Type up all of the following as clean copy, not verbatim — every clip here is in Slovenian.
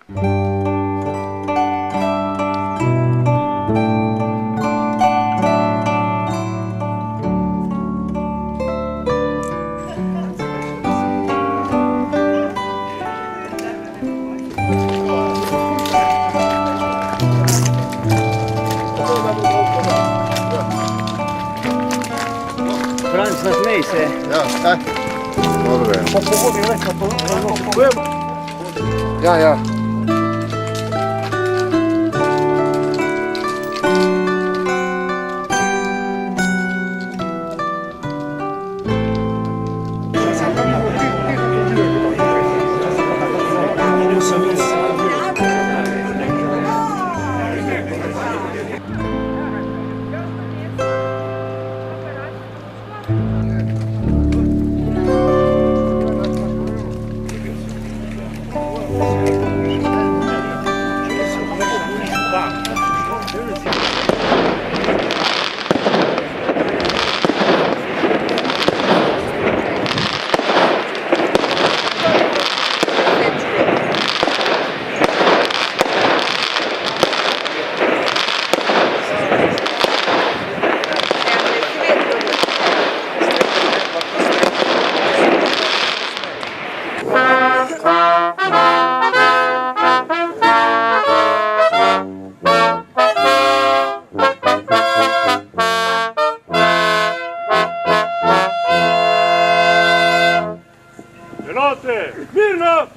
Franc, nasmej se. Ja, staj. Dobre. Ja, ja. Mirno!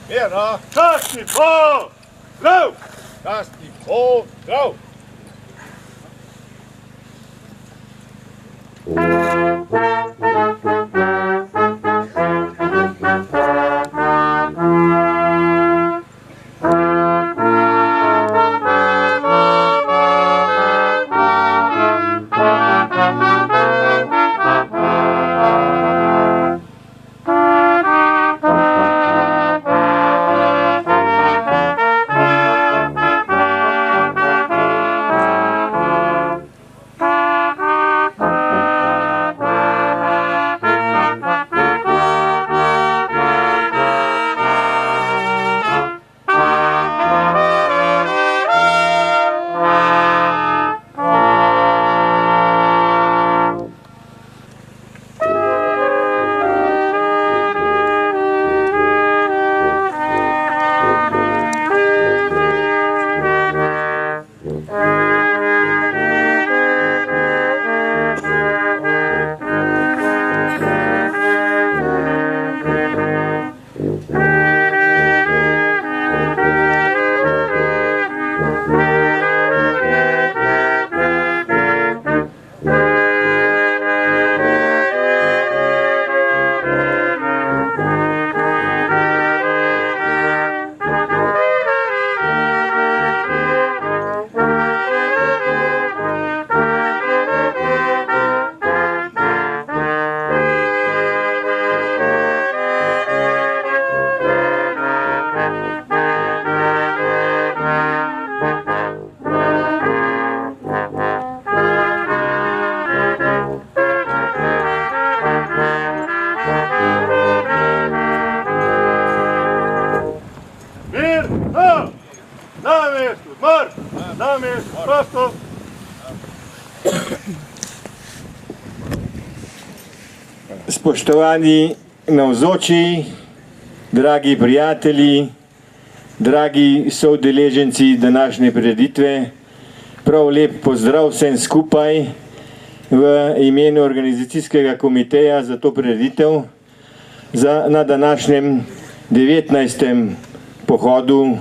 Mirno! Časni pozdrav! Časni pozdrav! Na mjestu, prosto. Spoštovani navzoči, dragi prijatelji, dragi soudeleženci današnje prireditve, prav lep pozdrav vsem skupaj v imenu organizacijskega komiteja za to prireditev na današnjem 19. pohodu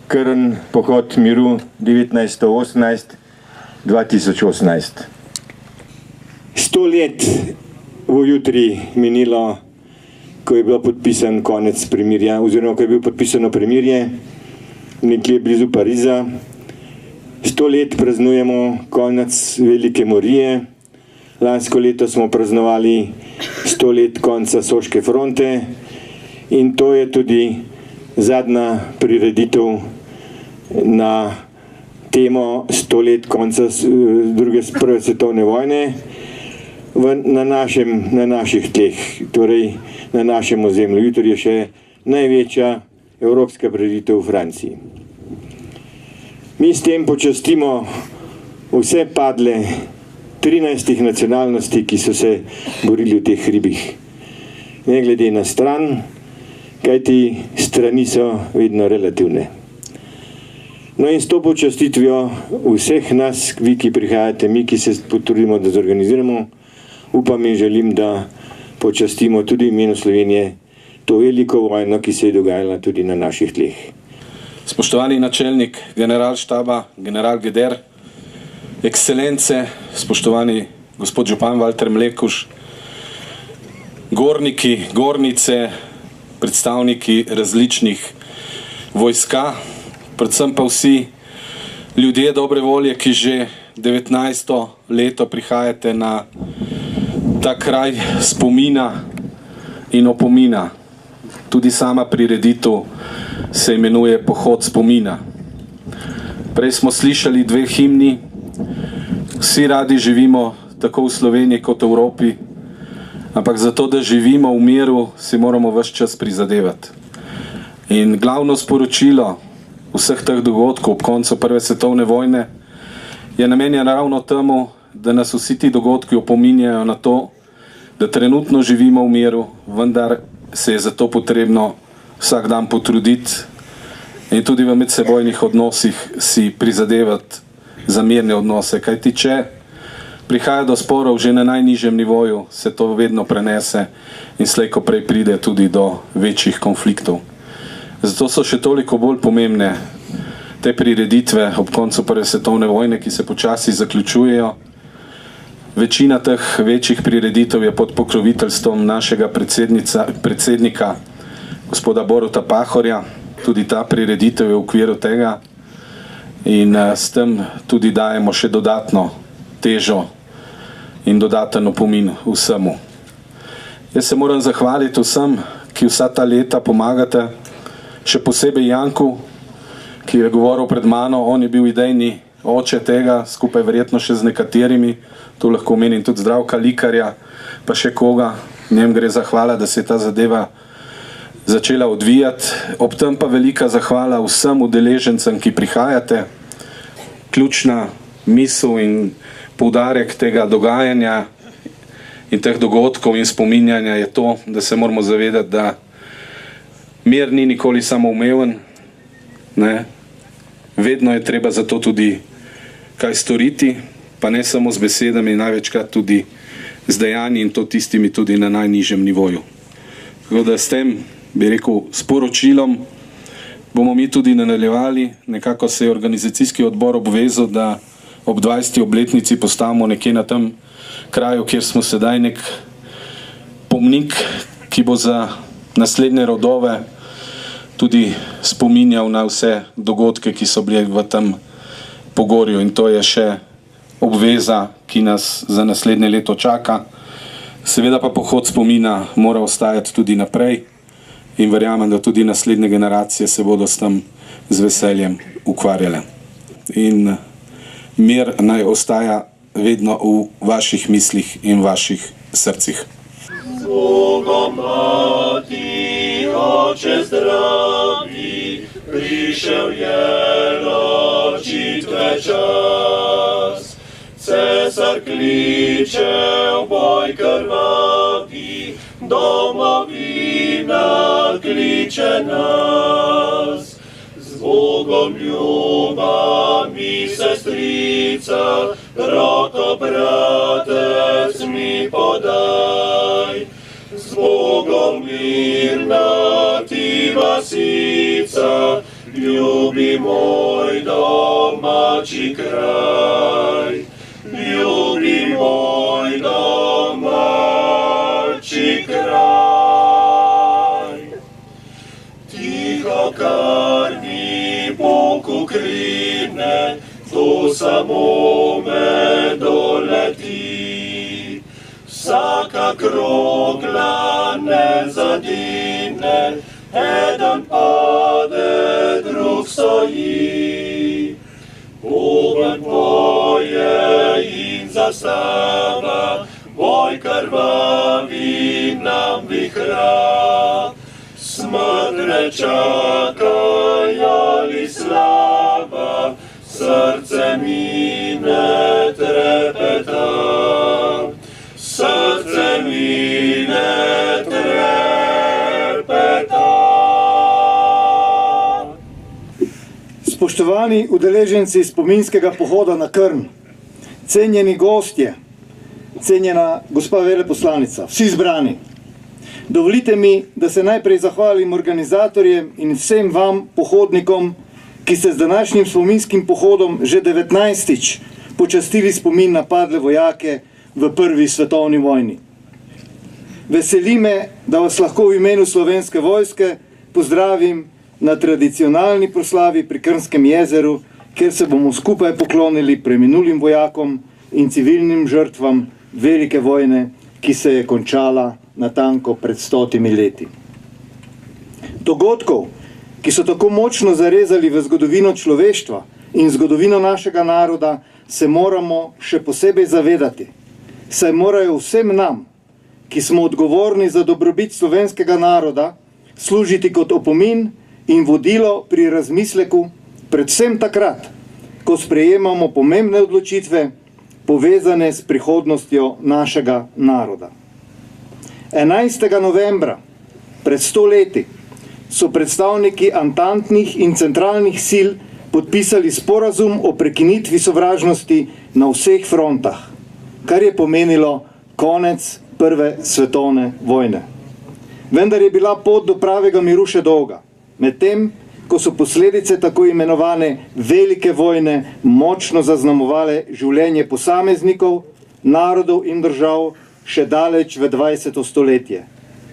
Krn, pohod miru 1918-2018. 100 let bo jutri minilo, ko je bilo podpisan konec premirja, oziroma ko je bilo podpisano premirje nekje blizu Pariza. 100 let praznujemo konec Velike morije. Lansko leto smo praznovali 100 let konca Soške fronte in to je tudi zadnja prireditev na temo 100 let konca prve svetovne vojne na naših tleh, torej na našem ozemlju. Jutri je še največja evropska prireditev v Franciji. Mi s tem počastimo vse padle 13 nacionalnosti, ki so se borili v teh hribih. Ne glede na stran, kajti strani so vedno relativne. No in s to počastitvijo vseh nas, vi, ki prihajate, mi, ki se potrudimo, da zorganiziramo, upam in želim, da počastimo tudi v imenu Slovenije to veliko vojno, ki se je dogajala tudi na naših tleh. Spoštovani načelnik generalštaba, general Geder, ekscelence, spoštovani gospod župan Valter Mlekuš, gorniki, gornice, predstavniki različnih vojska, predvsem pa vsi ljudje dobre volje, ki že 19. leto prihajate na ta kraj spomina in opomina. Tudi sama prireditev se imenuje Pohod spomina. Prej smo slišali dve himni. Vsi radi živimo tako v Sloveniji kot v Evropi, ampak zato, da živimo v miru, si moramo ves čas prizadevati. In glavno sporočilo vseh teh dogodkov ob koncu Prve svetovne vojne je namenjeno ravno temu, da nas vsi ti dogodki opominjajo na to, da trenutno živimo v miru, vendar se je zato potrebno vsak dan potruditi in tudi v medsebojnih odnosih si prizadevati za mirne odnose. Kajti če prihaja do sporov že na najnižjem nivoju, se to vedno prenese in slej ko prej pride tudi do večjih konfliktov. Zato so še toliko bolj pomembne te prireditve ob koncu Prve svetovne vojne, ki se počasi zaključujejo. Večina teh večjih prireditev je pod pokroviteljstvom našega predsednika gospoda Boruta Pahorja. Tudi ta prireditev je v okviru tega in s tem tudi dajemo še dodatno težo in dodaten opomin vsemu. Jaz se moram zahvaliti vsem, ki vsa ta leta pomagate, še posebej Janku, ki je govoril pred mano. On je bil idejni oče tega, skupaj verjetno še z nekaterimi, tu lahko omenim tudi Zdravka Likarja, pa še koga. Njem gre zahvala, da se je ta zadeva začela odvijati. Ob tem pa velika zahvala vsem udeležencem, ki prihajate. Ključna misel in poudarek tega dogajanja in teh dogodkov in spominjanja je to, da se moramo zavedati, da mir ni nikoli samoumeven, ne? Vedno je treba za to tudi kaj storiti, pa ne samo z besedami, največkrat tudi z dejanji in to tistimi tudi na najnižjem nivoju. Tako da s tem, bi rekel, sporočilom bomo mi tudi nadaljevali. Nekako se je organizacijski odbor obvezal, da ob 20. obletnici postavimo nekje na tem kraju, kjer smo sedaj, nek pomnik, ki bo za naslednje rodove tudi spominjal na vse dogodke, ki so bili v tem pogorju, in to je še obveza, ki nas za naslednje leto čaka. Seveda pa pohod spomina mora ostajati tudi naprej in verjamem, da tudi naslednje generacije se bodo s tem z veseljem ukvarjale. In mir naj ostaja vedno v vaših mislih in vaših srcih. Bogom mati, oče zdravi, prišel je ločitve čas. Cesar kliče v boj krvavi, domovina kliče nas. Z Bogom ljuba mi sestrica, roko bratec mi podaj. Z Bogom mirna ti vasica, ljubi moj domači kraj. Ljubi moj domači kraj. Tiho karni Bog ukrine, to samo me doleti. Vsaka krogla ne zadine, eden pade, drug stoji. Oben poje in zastava, boj krvavi nam vihra. smrt ne čakaj ali slava, srce mi ne trepeta, srce mi ne trepeta. Spoštovani udeleženci spominskega pohoda na Krn, cenjeni gostje, cenjena gospa veleposlanica, vsi zbrani. Dovolite mi, da se najprej zahvalim organizatorjem in vsem vam, pohodnikom, ki ste z današnjim spominskim pohodom že 19. počastili spomin na padle vojake v Prvi svetovni vojni. Veseli me, da vas lahko v imenu Slovenske vojske pozdravim na tradicionalni proslavi pri Krnskem jezeru, kjer se bomo skupaj poklonili preminulim vojakom in civilnim žrtvam velike vojne, ki se je končala natanko pred 100 leti. Dogodkov, ki so tako močno zarezali v zgodovino človeštva in zgodovino našega naroda, se moramo še posebej zavedati, saj morajo vsem nam, ki smo odgovorni za dobrobit slovenskega naroda, služiti kot opomin in vodilo pri razmisleku, predvsem takrat, ko sprejemamo pomembne odločitve, povezane s prihodnostjo našega naroda. 11. novembra pred 100 leti so predstavniki antantnih in centralnih sil podpisali sporazum o prekinitvi sovražnosti na vseh frontah, kar je pomenilo konec Prve svetovne vojne. Vendar je bila pot do pravega miru še dolga, medtem ko so posledice tako imenovane velike vojne močno zaznamovale življenje posameznikov, narodov in držav še daleč v 20. stoletje.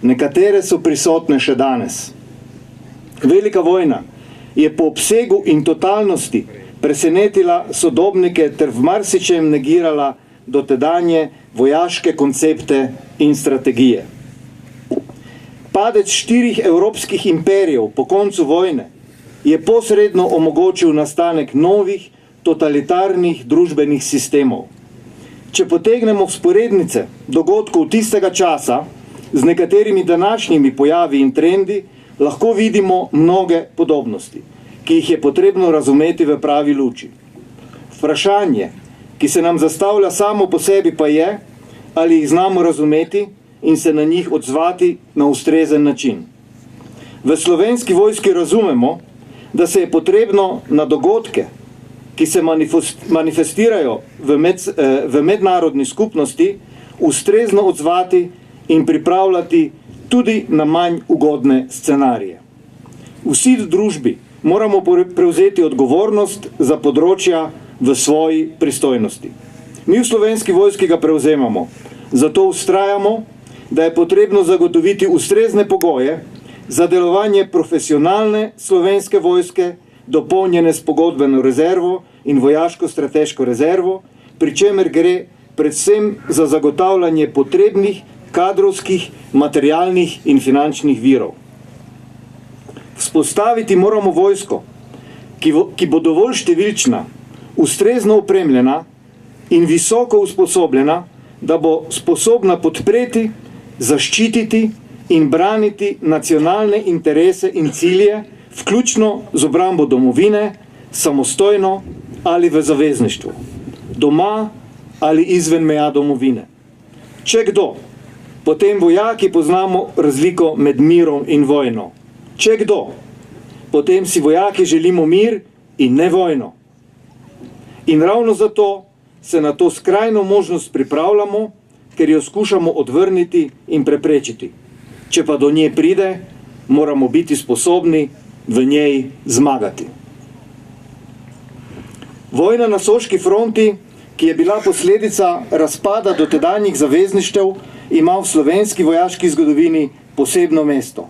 Nekatere so prisotne še danes. Velika vojna je po obsegu in totalnosti presenetila sodobnike ter v marsičem negirala dotedanje vojaške koncepte in strategije. Padec 4 evropskih imperijev po koncu vojne je posredno omogočil nastanek novih totalitarnih družbenih sistemov. Če potegnemo vzporednice dogodkov tistega časa z nekaterimi današnjimi pojavi in trendi, lahko vidimo mnoge podobnosti, ki jih je potrebno razumeti v pravi luči. Vprašanje, ki se nam zastavlja samo po sebi, pa je, ali jih znamo razumeti in se na njih odzvati na ustrezen način. V Slovenski vojski razumemo, da se je potrebno na dogodke, ki se manifestirajo v mednarodni skupnosti, ustrezno odzvati in pripravljati tudi na manj ugodne scenarije. Vsi v družbi moramo prevzeti odgovornost za področja v svoji pristojnosti. Mi v Slovenski vojski ga prevzemamo, zato vztrajamo, da je potrebno zagotoviti ustrezne pogoje za delovanje profesionalne Slovenske vojske, dopolnjene s pogodbeno rezervo in vojaško-strateško rezervo, pri čemer gre predvsem za zagotavljanje potrebnih kadrovskih, materialnih in finančnih virov. Vzpostaviti moramo vojsko, ki bo dovolj številčna, ustrezno opremljena in visoko usposobljena, da bo sposobna podpreti, zaščititi in braniti nacionalne interese in cilje, vključno z obrambo domovine, samostojno ali v zavezništvu, doma ali izven meja domovine. Če kdo, potem vojaki poznamo razliko med mirom in vojno. Če kdo, potem si vojaki želimo mir in ne vojno. In ravno zato se na to skrajno možnost pripravljamo, ker jo skušamo odvrniti in preprečiti. Če pa do nje pride, moramo biti sposobni v njej zmagati. Vojna na Soški fronti, ki je bila posledica razpada dotedanjih zavezništev, ima v slovenski vojaški zgodovini posebno mesto.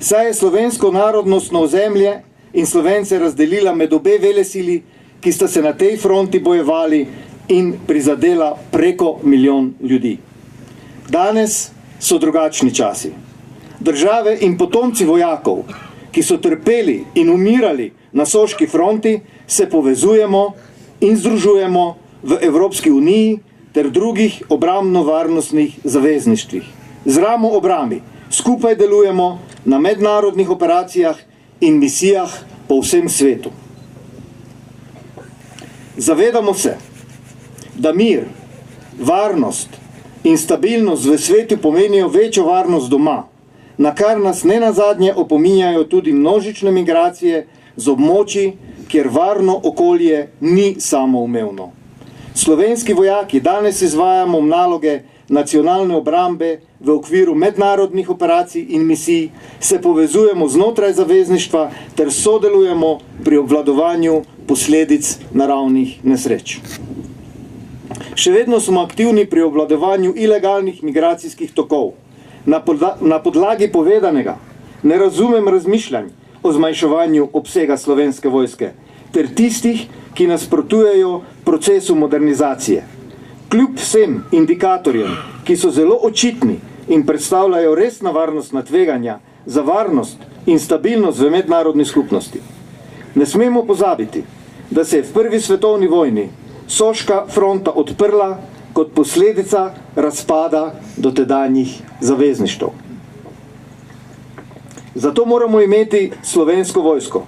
Saj je slovensko narodnostno ozemlje in Slovence razdelila med obe velesili, ki sta se na tej fronti bojevali in prizadela preko 1 milijon ljudi. Danes so drugačni časi. Države in potomci vojakov, ki so trpeli in umirali na Soški fronti, se povezujemo in združujemo v Evropski uniji ter drugih obrambno-varnostnih zavezništvih. Z ramo ob rami skupaj delujemo na mednarodnih operacijah in misijah po vsem svetu. Zavedamo se, da mir, varnost in stabilnost v svetu pomenijo večjo varnost doma, na kar nas nenazadnje opominjajo tudi množične migracije z območij, kjer varno okolje ni samoumevno. Slovenski vojaki danes izvajamo naloge nacionalne obrambe v okviru mednarodnih operacij in misij, se povezujemo znotraj zavezništva ter sodelujemo pri obvladovanju posledic naravnih nesreč. Še vedno smo aktivni pri obvladovanju ilegalnih migracijskih tokov. Na podlagi povedanega ne razumem razmišljanj o zmanjševanju obsega Slovenske vojske ter tistih, ki nasprotujejo procesu modernizacije. Kljub vsem indikatorjem, ki so zelo očitni in predstavljajo resna varnostna tveganja za varnost in stabilnost v mednarodni skupnosti. Ne smemo pozabiti, da se je v Prvi svetovni vojni Soška fronta odprla kot posledica razpada dotedanjih zavezništev. Zato moramo imeti Slovensko vojsko,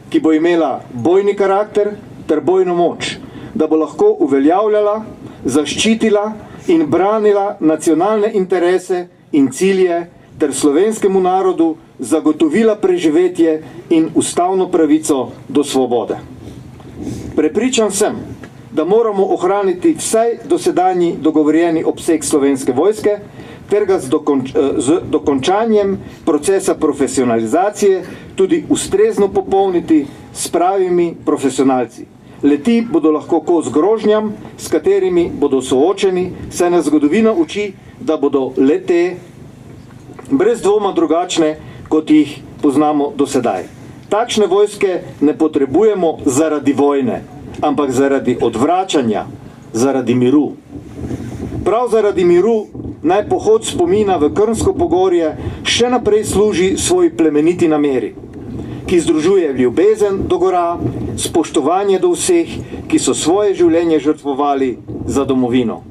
ki bo imela bojni karakter ter bojno moč, da bo lahko uveljavljala, zaščitila in branila nacionalne interese in cilje ter slovenskemu narodu zagotovila preživetje in ustavno pravico do svobode. Prepričan sem, da moramo ohraniti vsaj dosedanji dogovorjeni obseg Slovenske vojske ter ga z dokončanjem procesa profesionalizacije tudi ustrezno popolniti s pravimi profesionalci. Le-ti bodo lahko kos grožnjam, s katerimi bodo soočeni, saj nas zgodovina uči, da bodo le-te brez dvoma drugačne, kot jih poznamo do sedaj. Takšne vojske ne potrebujemo zaradi vojne, ampak zaradi odvračanja, zaradi miru. Prav zaradi miru naj pohod spomina v Krnsko pogorje še naprej služi svoj plemeniti nameri, ki združuje ljubezen do gora, spoštovanje do vseh, ki so svoje življenje žrtvovali za domovino,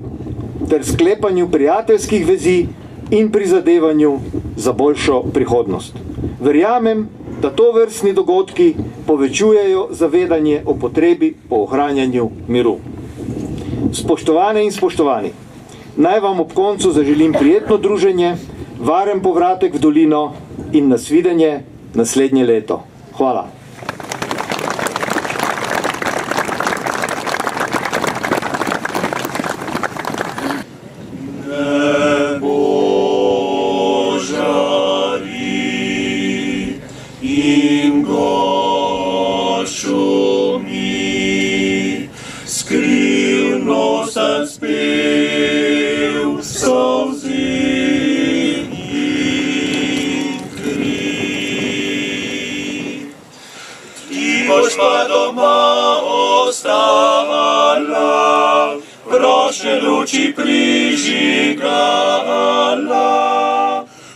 ter sklepanju prijateljskih vezi in prizadevanju za boljšo prihodnost. Verjamem, da tovrstni dogodki povečujejo zavedanje o potrebi po ohranjanju miru. Spoštovane in spoštovani, naj vam ob koncu zaželim prijetno druženje, varen povratek v dolino in nasvidenje naslednje leto. Hvala. Prošnje luči prižigala,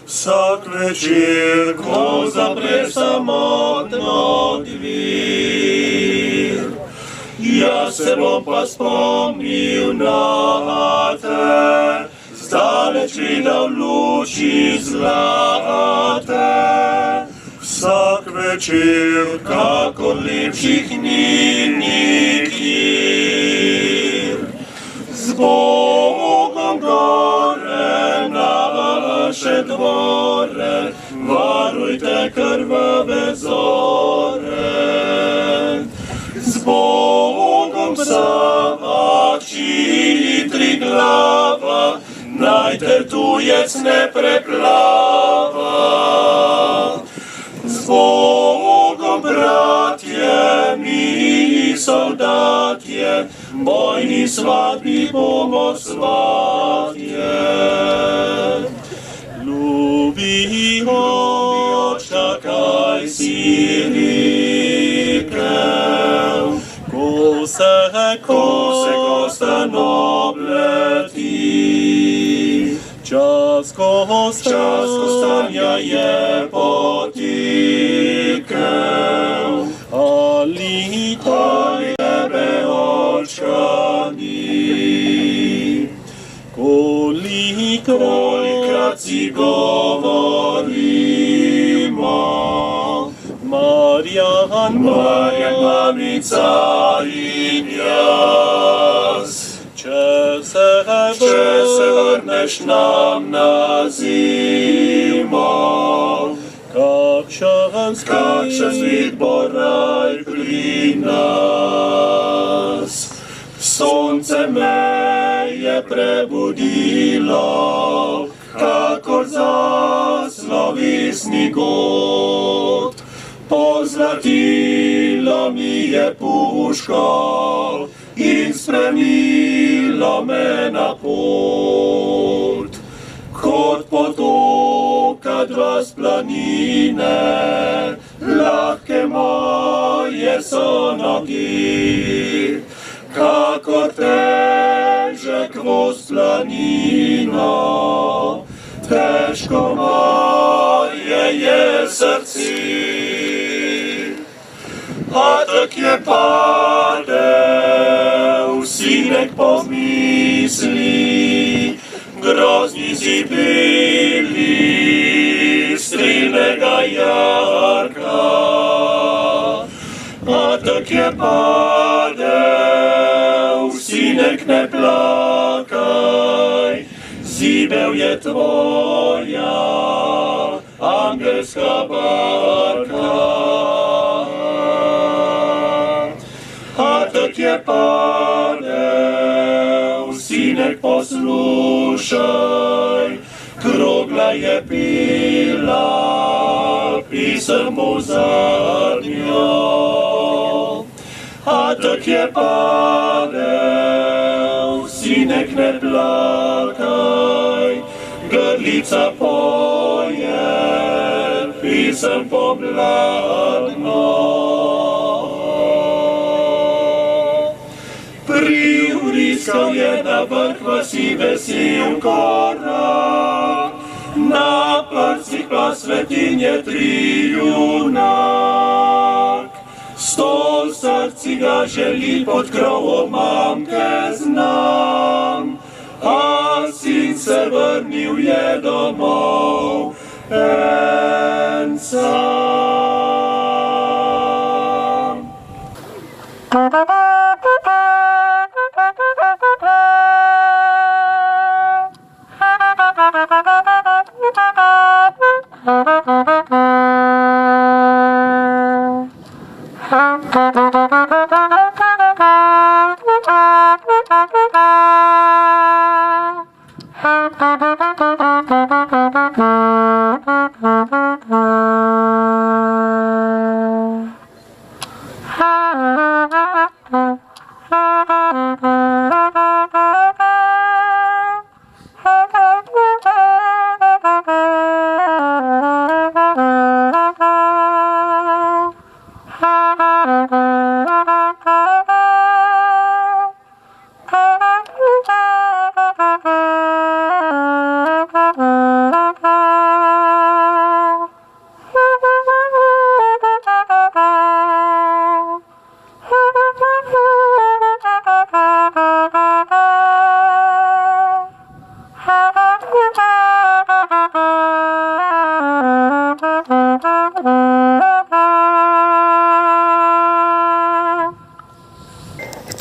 vsak večer, ko zapreš samotno dvir. Jaz se bom pa spomnil na te, zdaleč videl luči zlate. Vsak večer, kakor lepših ni nikjer. Z Bogom gore naše dvore, varujte krvave zore. Z Bogom Sava, Čili, Triglava, naj te tujec ne preplava. Z Bogom, bratje, mi soldatje, bojni svadbi bomo svatje. Ljubi očka, kaj si rekel, ko se Kostan obleti. Čas Kostanja je potekel, ali tebe očkani. Kolikrat si govorim, Marjan, mamica in jaz. Če se vrneš nam na zimo, kakšen svit bo raj pri nas. Sonce me je prebudilo, kakor zaslovisni god. Pozlatilo mi je puško in spremilo me na pot. Kot potoka dva s planine, lahke moje so nogi. Kakor težek voz planino, težko moje je srce. A tak je padel sinek pomisli, grozni zibeli strilnega jarka. A tak je padel sinek, ne plakaj, zibel je tvoja angelska barka. A tak je padel sinek, poslušaj, krogla je pila pisem mu zadnjo. A tak je padel sinek, ne plakaj, grlica poje pisem pomladno. Privriskal je na vrh vasi vesel korak, na prstih pa svetinje tri junak. 100 srci ga želi pod krovom mamke znam, a sin se vrnil je domov en sam.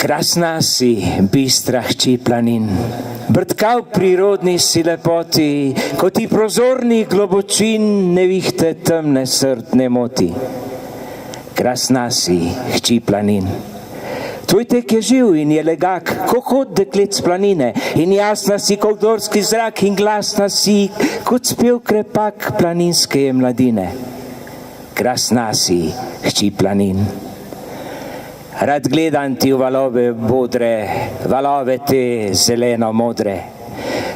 Krasna si, bistra hči planin, brtka v prirodni si lepoti, ko ti prozorni globočin nevihte temne srd ne moti. Krasna si, hči planin, tvoj tek je živ in je legak, ko hod deklet z planine, in jasna si kot gorski zrak in glasna si, kot spev krepak planinske mladine. Krasna si, hči planin. Rad gledam ti v valove bodre, valove te zeleno-modre.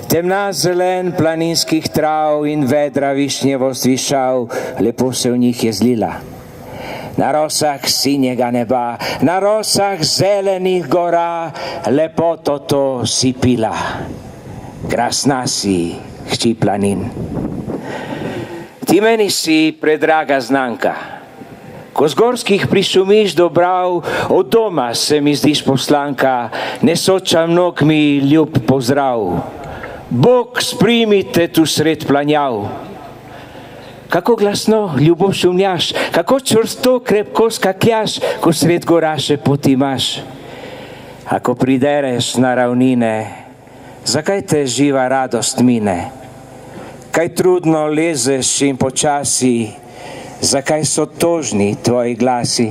Temna zelen planinskih trav in vedra višnjevost višav, lepo se v njih je zlila. Na rosah sinjega neba, na rosah zelenih gora, lepoto to si pila. Krasna si, hči planin. Ti meni si predraga znanka. Ko z gorskih prišumiš dobrav, od doma se mi zdiš poslanka, nesoča mnog mi ljub pozdrav. Bog sprimite tu sred planjav. kako glasno ljubo šumljaš, kako čvrsto krepko skakljaš, ko sred goraše poti imaš. Ako pridereš na ravnine, zakaj te živa radost mine? Kaj trudno lezeš in počasi, zakaj so tožni tvoji glasi?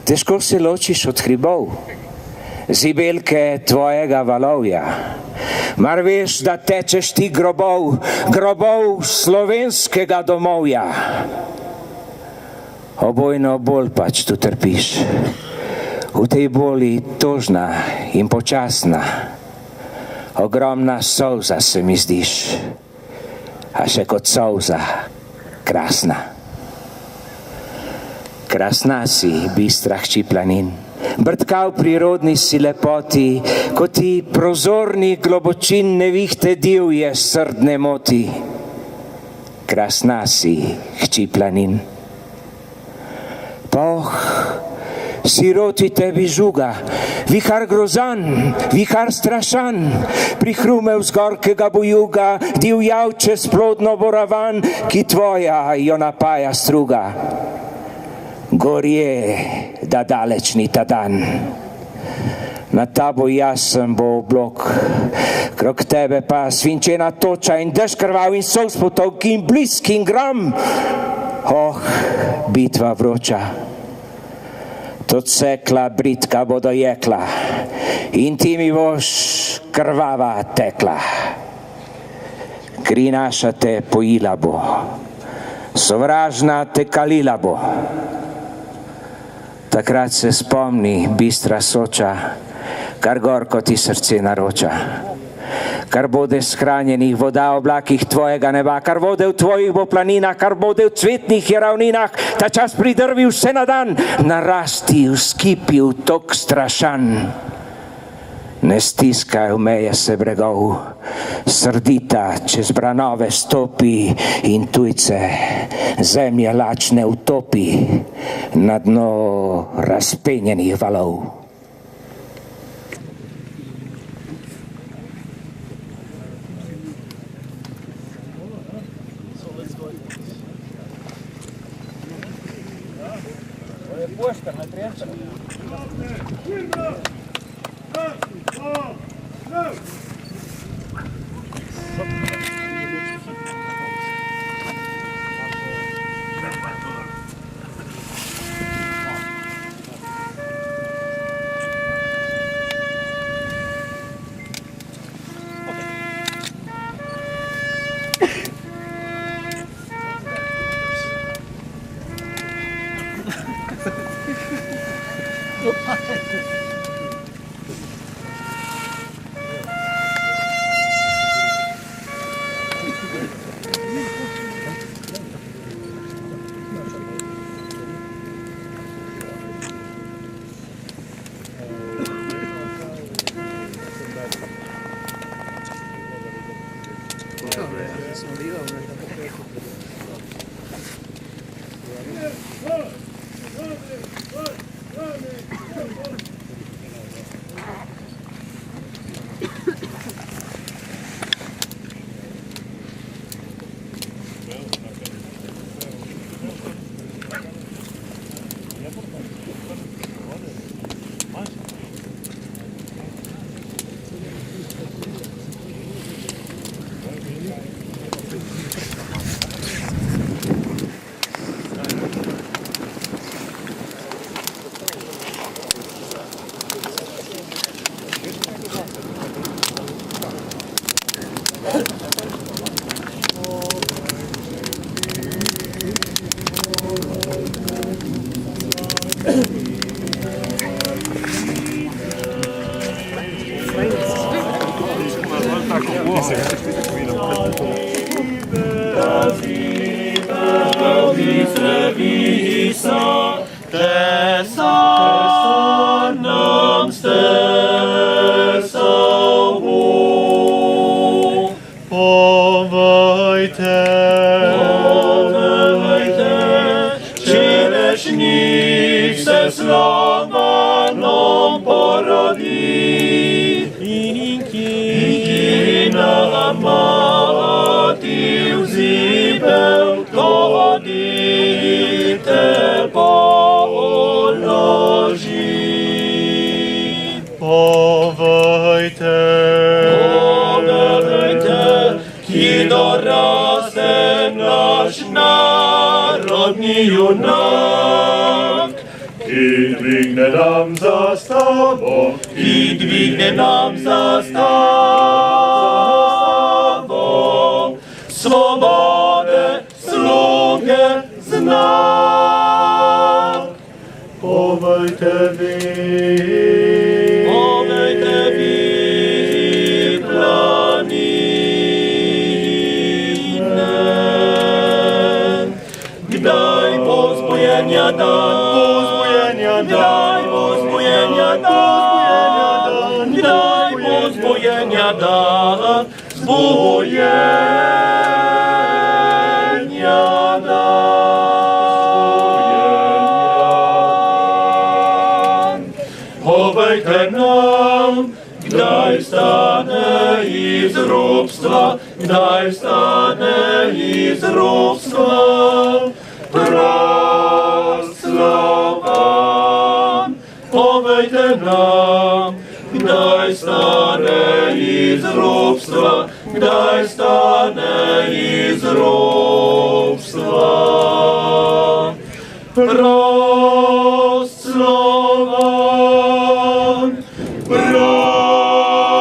Težko se ločiš od hribov, zibelke tvojega valovja. Mar veš, da tečeš ti grobov, grobov slovenskega domovja. Obojno bolj pač tu trpiš, v tej boli tožna in počasna. Ogromna solza se mi zdiš, a še kot solza krasna. Krasna si, bistra hči planin, brtka v prirodni si lepoti, ko ti prozorni globočin nevihte divje srdne moti. Krasna si, hči planin. Poh, siroti tebi žuga, vihar grozan, vihar strašan, prihrumev z gorkega bojuga, divjav čez plodno boravan, ki tvoja jo napaja struga. Gorje, da daleč ni ta dan. Na tabo jasen bo oblok, krog tebe pa svinčena toča in dež krvav in sol spotok in blisk in gram. Oh, bitva vroča. Tot sekla britka bodo jekla in ti mi boš krvava tekla. Kri naša te pojila bo, sovražna te kalila bo. Takrat se spomni, bistra Soča, kar gorko ti srce naroča. Kar bode shranjenih voda v oblakih tvojega neba, kar vode v tvojih bo planinah, kar bode v cvetnih je ravninah, ta čas pridrvi vse na dan, narasti v skipi v tok strašan. Ne stiskaj v meje se bregov, srdita čez branove stopi in tujce zemlje lačne utopi na dno razpenjenih valov. Mati v zibe junak, ki dvigne nam zastavo, ki dvigne nam zastavo, svobode, sluge, znak. Povejte vi, Kdaj bo zbujenja dan, kdaj bo zbujenja dan, kdaj bo zbujenja dan, zbujenja dan. Povejte nam, kdaj stane iz ropstva, kdaj stane iz ropstva, Proslavan. Povejte nam, kdaj stane iz ropstva, kdaj stane iz ropstva, Proslavan, Proslavan,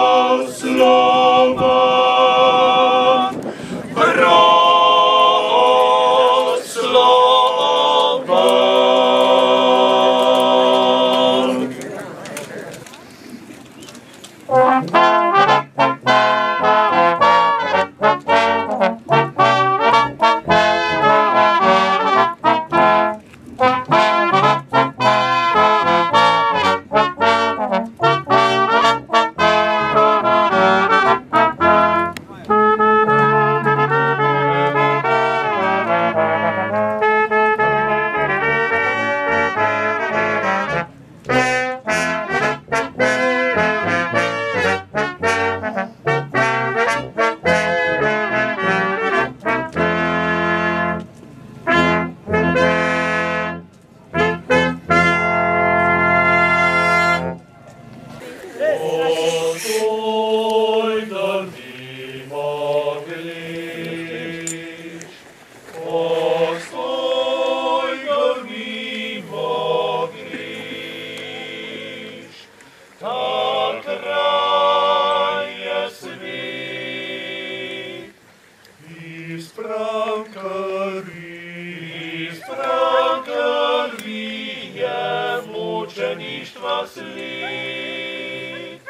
mučeništva slik,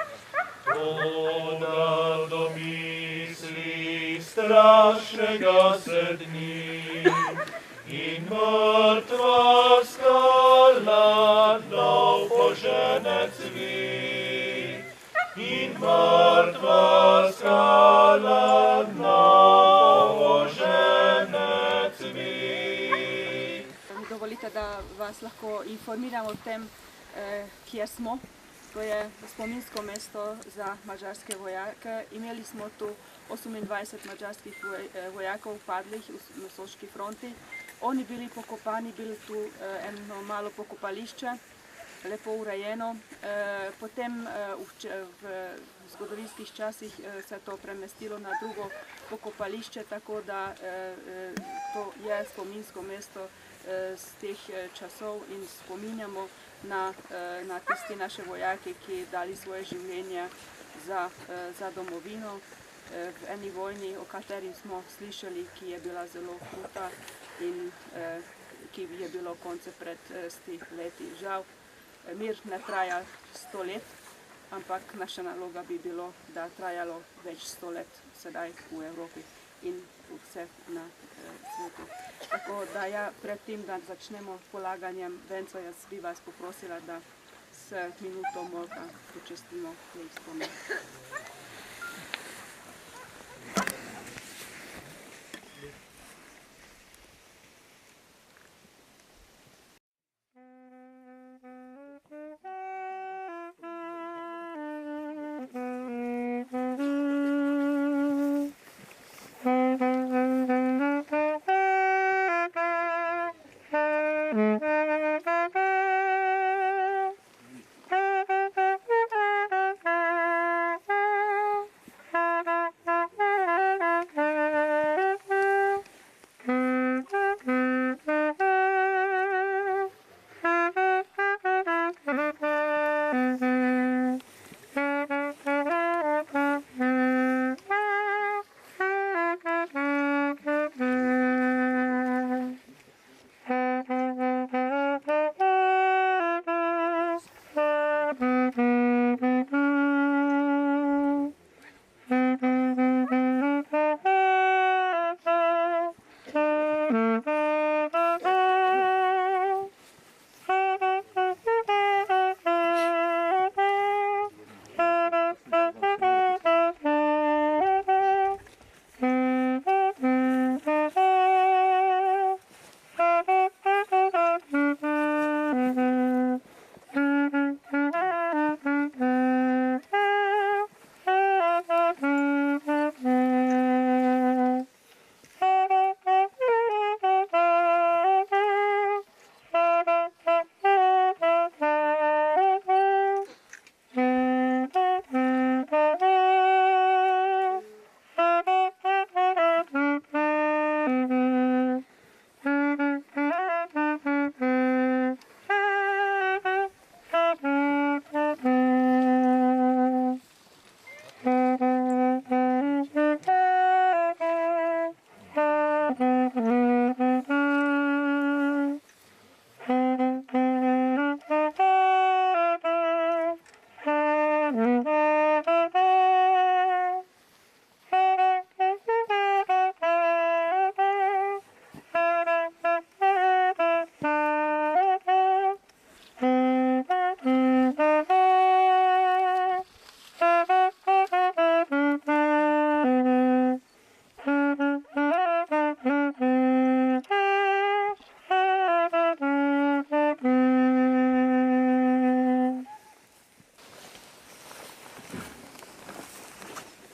toda domisli strašnega se dni in mrtva skala nov požene cvit, in mrtva skala nov požene cvit. Dovolite, da vas lahko informiram o tem, kjer smo. To je spominsko mesto za mađarske vojake. Imeli smo tu 28 mađarskih vojakov padlih na Soški fronti. Oni bili pokopani, bilo tu eno malo pokopališče, lepo urejeno. Potem v zgodovinskih časih se to premestilo na drugo pokopališče, tako da to je spominsko mesto z teh časov in spominjamo na tisti naše vojake, ki dali svoje življenje za domovino v eni vojni, o kateri smo slišali, ki je bila zelo kruta in ki je bilo konce pred 100 leti. Žal, mir ne traja 100 let, ampak naša naloga bi bilo, da trajalo več 100 let sedaj v Evropi in vse na svetu. Tako da ja, pred tem, da začnemo polaganjem venca, jaz bi vas poprosila, da s minuto molka počastimo tej spomin.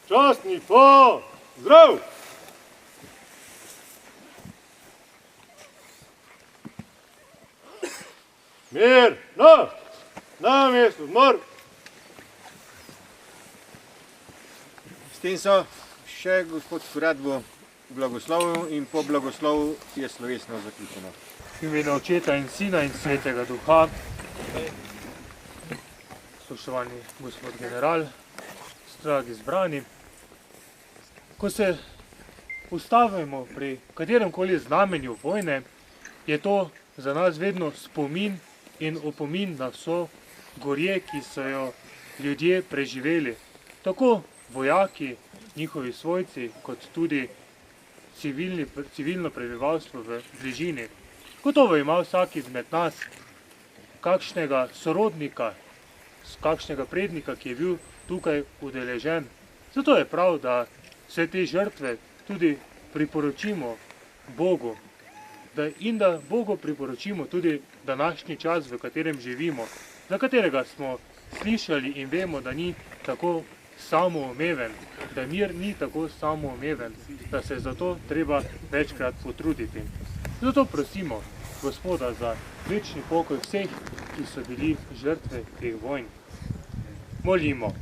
Častni pozdrav! Mir, na mestu, zmor! S tem so še gospod Kurat bo blagoslovil in po blagoslovu je slovesno zaključeno. V imenu Očeta in Sina in Svetega Duha, spoštovani gospod general, dragi zbrani, ko se ustavimo pri kateremkoli znamenju vojne, je to za nas vedno spomin in opomin na vso gorje, ki so jo ljudje preživeli. Tako vojaki, njihovi svojci, kot tudi civilno prebivalstvo v bližini. Gotovo ima vsak izmed nas kakšnega sorodnika, kakšnega prednika, ki je bil tukaj udeležen. Zato je prav, da vse te žrtve tudi priporočimo Bogu in da Bogu priporočimo tudi današnji čas, v katerem živimo, za katerega smo slišali in vemo, da ni tako samoumeven, da mir ni tako samoumeven, da se zato treba večkrat potruditi. Zato prosimo Gospoda za večni pokoj vseh, ki so bili žrtve teh vojn. Molimo.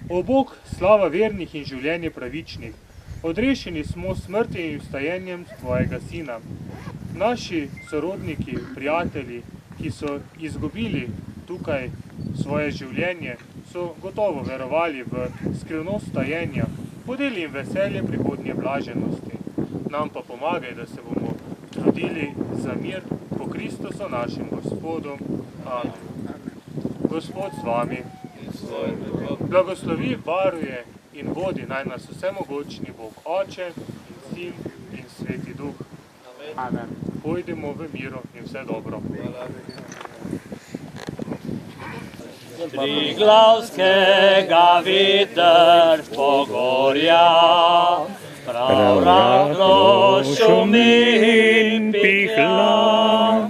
O Bog, slava vernih in življenje pravičnih, odrešeni smo smrti in vstajenjem tvojega Sina. Naši sorodniki, prijatelji, ki so izgubili tukaj svoje življenje, so gotovo verovali v skrivnost stajenja, podeli jim veselje prihodnje blaženosti. Nam pa pomagaj, da se bomo trudili za mir po Kristusu našim Gospodom. Amen. Gospod z vami. Blagoslovi, varuje in vodi naj nas vsemogočni Bog Oče in Sin in Sveti Duh. Amen. Pojdimo v miru in vse dobro. Triglavskega veter pogorja, prav rahlo šumi in piha,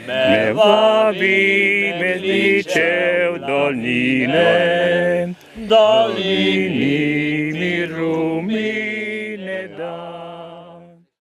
me vabi medličev doline, dolini miru.